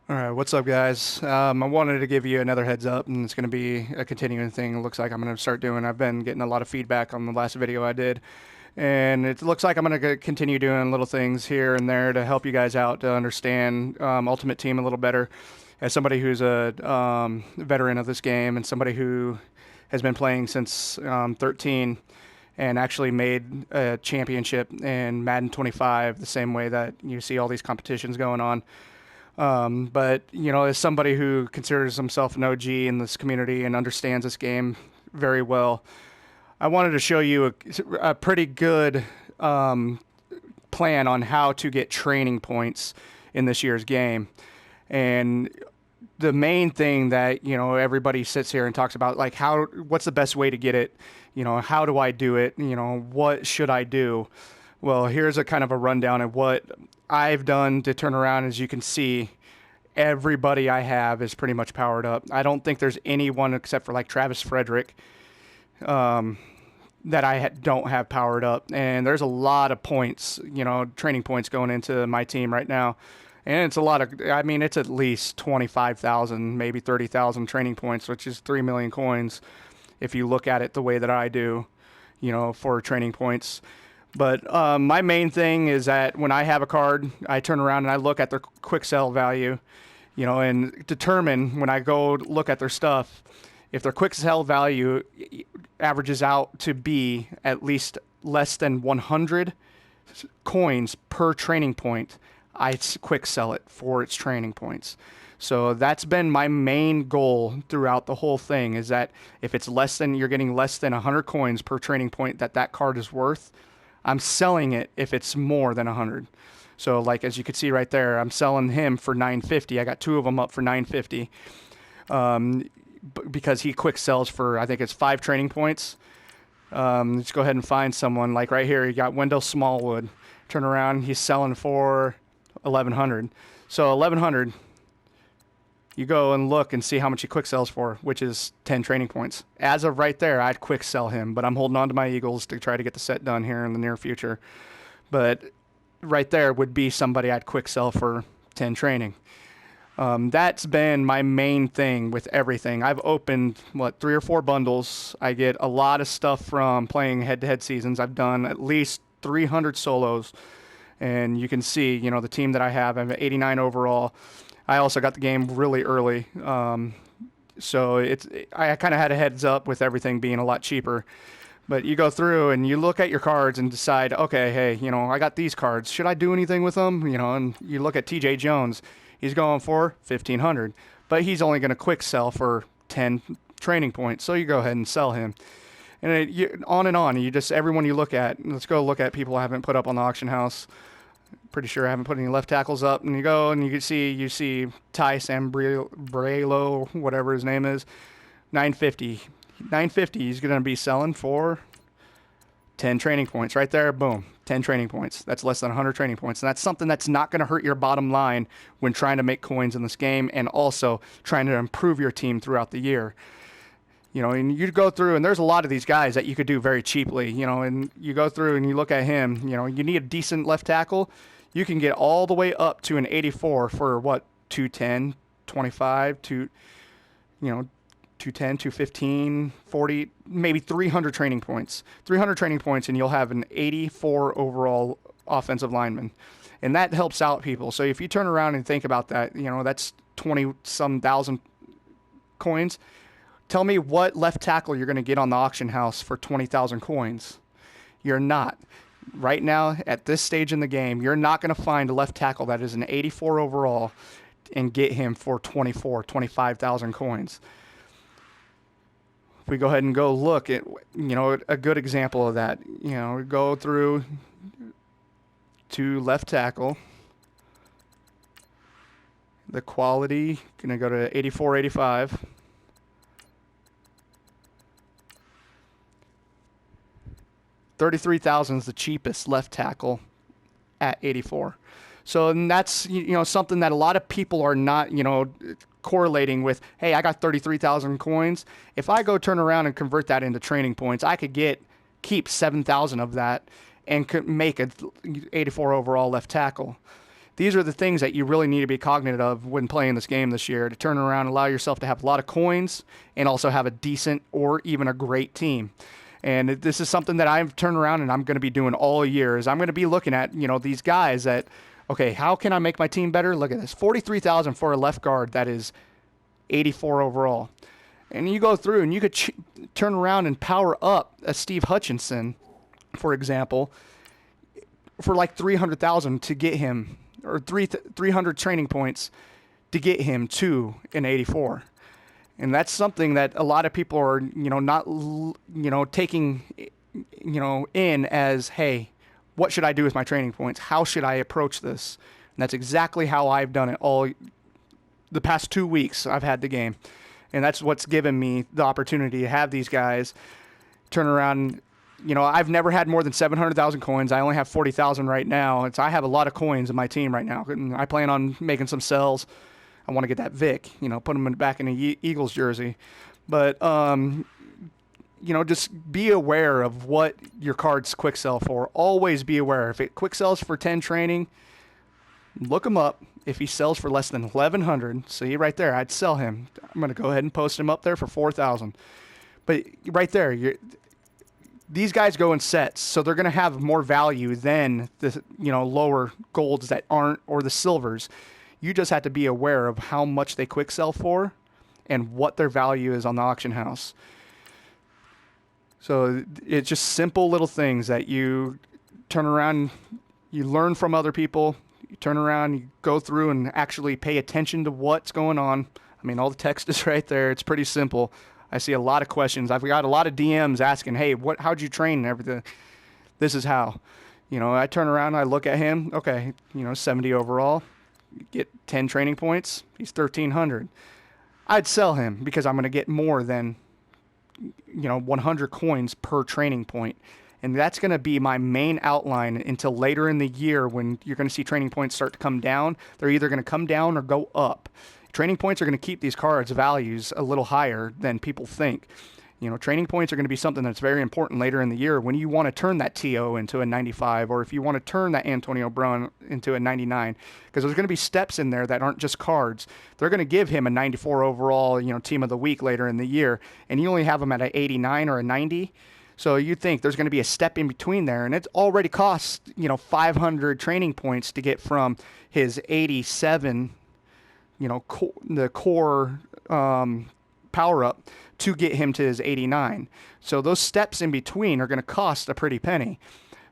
All right, what's up, guys? I wanted to give you another heads up, and it's going to be a continuing thing. It looks like I'm going to start doing. I've been getting a lot of feedback on the last video I did, and it looks like I'm going to continue doing little things here and there to help you guys out to understand Ultimate Team a little better. As somebody who's a veteran of this game and somebody who has been playing since 13 and actually made a championship in Madden 25 the same way that you see all these competitions going on. But as somebody who considers himself an OG in this community and understands this game very well, I wanted to show you a pretty good plan on how to get training points in this year's game. And the main thing that everybody sits here and talks about, like, what's the best way to get it? How do I do it? What should I do? Well, here's a kind of a rundown of what I've done to turn around. As you can see, everybody I have is pretty much powered up. I don't think there's anyone except for like Travis Frederick that don't have powered up. And there's a lot of points, training points going into my team right now. And it's a lot of, I mean, it's at least 25,000, maybe 30,000 training points, which is 3 million coins if you look at it the way that I do, for training points. But my main thing is that when I have a card, I turn around and I look at their quick sell value, and determine when I go look at their stuff, if their quick sell value averages out to be at least less than 100 coins per training point, I quick sell it for its training points. So that's been my main goal throughout the whole thing, is that if it's you're getting less than 100 coins per training point that card is worth, I'm selling it if it's more than 100. So like, as you can see right there, I'm selling him for 950. I got two of them up for 950 because he quick sells for, I think it's 5 training points. Let's go ahead and find someone. Like right here, you got Wendell Smallwood. Turn around, he's selling for 1100. So 1100, you go and look and see how much he quick sells for, which is 10 training points. As of right there, I'd quick sell him, but I'm holding on to my Eagles to try to get the set done here in the near future. But right there would be somebody I'd quick sell for 10 training. That's been my main thing with everything. I've opened, 3 or 4 bundles. I get a lot of stuff from playing head-to-head seasons. I've done at least 300 solos. And you can see, the team that I have, I'm at 89 overall. I also got the game really early. So I kind of had a heads up with everything being a lot cheaper. But you go through and you look at your cards and decide, okay, hey, I got these cards. Should I do anything with them? And you look at TJ Jones. He's going for 1,500. But he's only going to quick sell for 10 training points. So you go ahead and sell him. And on and on. Everyone you look at, let's go look at people I haven't put up on the auction house. Pretty sure I haven't put any left tackles up. And you go and you see Ty Sambrailo, whatever his name is, 950. 950, he's going to be selling for 10 training points. Right there, boom, 10 training points. That's less than 100 training points. And that's something that's not going to hurt your bottom line when trying to make coins in this game and also trying to improve your team throughout the year. And you go through, and there's a lot of these guys that you could do very cheaply, and you go through and you look at him, you need a decent left tackle. You can get all the way up to an 84 for 210, 25, 210, 215, 40, maybe 300 training points. 300 training points, and you'll have an 84 overall offensive lineman. And that helps out people. So if you turn around and think about that, that's 20-some thousand coins. Tell me what left tackle you're going to get on the auction house for 20,000 coins. You're not. Right now, at this stage in the game, you're not going to find a left tackle that is an 84 overall and get him for 25,000 coins. If we go ahead and go look at, a good example of that, go through to left tackle. The quality, going to go to 84, 85. $33,000 is the cheapest left tackle at 84. So and that's something that a lot of people are not correlating with. Hey, I got 33,000 coins. If I go turn around and convert that into training points, I could keep 7,000 of that and could make an 84 overall left tackle. These are the things that you really need to be cognizant of when playing this game this year, to turn around and allow yourself to have a lot of coins and also have a decent or even a great team. And this is something that I've turned around and I'm going to be doing all year, is I'm going to be looking at, these guys that, okay, how can I make my team better? Look at this, 43,000 for a left guard that is 84 overall. And you go through and you could turn around and power up a Steve Hutchinson, for example, for like 300,000 to get him, or 300 training points to get him to an 84. And that's something that a lot of people are, not, taking, in as, hey, what should I do with my training points? How should I approach this? And that's exactly how I've done it all the past 2 weeks I've had the game. And that's what's given me the opportunity to have these guys turn around. I've never had more than 700,000 coins. I only have 40,000 right now. I have a lot of coins in my team right now. And I plan on making some sells. I want to get that Vic, put him back in the Eagles jersey. But, just be aware of what your cards quick sell for. Always be aware. If it quick sells for 10 training, look him up. If he sells for less than 1,100, see right there, I'd sell him. I'm going to go ahead and post him up there for 4,000. But right there, these guys go in sets, so they're going to have more value than the lower golds that aren't, or the silvers. You just have to be aware of how much they quick sell for and what their value is on the auction house. So it's just simple little things that you turn around, you learn from other people, you turn around, you go through and actually pay attention to what's going on. I mean, all the text is right there. It's pretty simple. I see a lot of questions. I've got a lot of DMs asking, hey, how'd you train and everything? This is how. I turn around, I look at him, okay, 70 overall. Get 10 training points, he's 1,300. I'd sell him because I'm going to get more than 100 coins per training point. And that's going to be my main outline until later in the year, when you're going to see training points start to come down. They're either going to come down or go up. Training points are going to keep these cards' values a little higher than people think. Training points are going to be something that's very important later in the year when you want to turn that TO into a 95, or if you want to turn that Antonio Brown into a 99, because there's going to be steps in there that aren't just cards. They're going to give him a 94 overall, team of the week later in the year, and you only have him at an 89 or a 90. So you think there's going to be a step in between there, and it already costs, 500 training points to get from his 87, the core power up, to get him to his 89. So those steps in between are going to cost a pretty penny.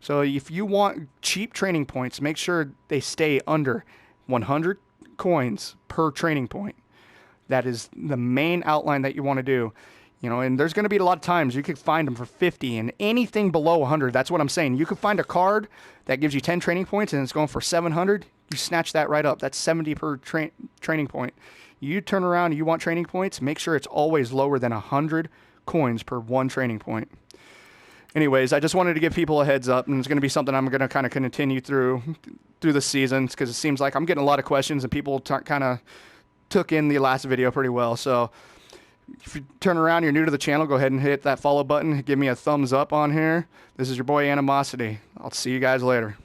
So if you want cheap training points, make sure they stay under 100 coins per training point. That is the main outline that you want to do. And there's going to be a lot of times you could find them for 50, and anything below 100, that's what I'm saying. You could find a card that gives you 10 training points and it's going for 700. You snatch that right up. That's 70 per training point. You turn around, you want training points, make sure it's always lower than 100 coins per one training point. Anyways, I just wanted to give people a heads up, and it's going to be something I'm going to kind of continue through the season, because it seems like I'm getting a lot of questions, and people kind of took in the last video pretty well. So if you turn around, you're new to the channel, go ahead and hit that follow button. Give me a thumbs up on here. This is your boy Animosity. I'll see you guys later.